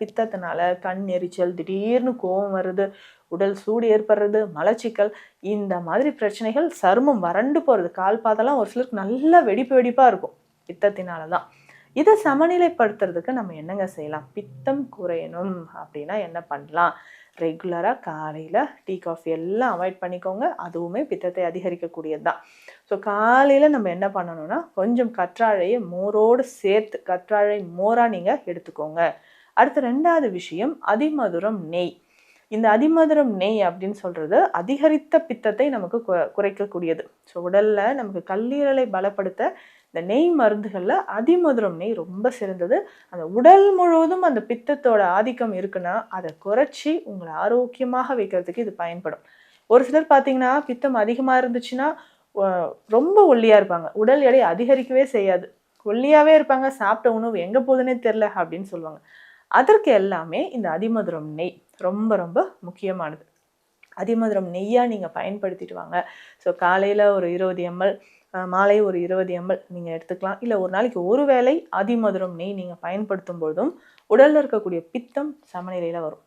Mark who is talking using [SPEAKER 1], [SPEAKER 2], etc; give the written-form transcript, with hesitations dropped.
[SPEAKER 1] பித்தத்தினால கண் எரிச்சல், திடீர்னு கோவம் வருது, உடல் சூடு ஏற்படுறது, மலச்சிக்கல், இந்த மாதிரி பிரச்சனைகள், சருமம் வறண்டு போகிறது, கால் பாதெல்லாம் ஒரு சிலருக்கு நல்லா வெடிப்பு வெடிப்பாக இருக்கும், பித்தத்தினால தான். இதை சமநிலைப்படுத்துறதுக்கு நம்ம என்னங்க செய்யலாம்? பித்தம் குறையணும் அப்படின்னா என்ன பண்ணலாம்? ரெகுலராக காலையில் டீ காஃபி எல்லாம் அவாய்ட் பண்ணிக்கோங்க. அதுவுமே பித்தத்தை அதிகரிக்கக்கூடியது தான். ஸோ காலையில் நம்ம என்ன பண்ணணும்னா, கொஞ்சம் கற்றாழையை மோரோடு சேர்த்து கற்றாழை மோராக நீங்கள் எடுத்துக்கோங்க. அடுத்து 2வது விஷயம் அதிமதுரம் நெய். இந்த அதிமதுரம் நெய் அப்படின்னு சொல்கிறது அதிகரித்த பித்தத்தை நமக்கு குறைக்கக்கூடியது. ஸோ உடலில் நமக்கு கல்லீரலை பலப்படுத்த இந்த நெய் மருந்துகளில் அதிமதுரம் நெய் ரொம்ப சிறந்தது. அந்த உடல் முழுவதும் அந்த பித்தத்தோட ஆதிக்கம் இருக்குன்னா அதை குறைச்சி உங்களை ஆரோக்கியமாக வைக்கிறதுக்கு இது பயன்படும். ஒரு சிலர் பார்த்தீங்கன்னா பித்தம் அதிகமாக இருந்துச்சுன்னா ரொம்ப ஒல்லியாக இருப்பாங்க, உடல் எடை அதிகரிக்கவே செய்யாது, ஒல்லியாகவே இருப்பாங்க, சாப்பிட்ட உணவு எங்கே போகுதுன்னே தெரில அப்படின்னு சொல்லுவாங்க. அதற்கு எல்லாமே இந்த அதிமதுரம் நெய் ரொம்ப ரொம்ப முக்கியமானது. அதிமதுரம் நெய்யாக நீங்கள் பயன்படுத்திட்டு வாங்க. ஸோ காலையில் ஒரு 20 ml, மாலை ஒரு 20 ml நீங்கள் எடுத்துக்கலாம். இல்லை ஒரு நாளைக்கு ஒரு வேளை அதிமதுரம் நெய் நீங்கள் பயன்படுத்தும் பொழுதும் உடலில் இருக்கக்கூடிய பித்தம் சமநிலையில் வரும்.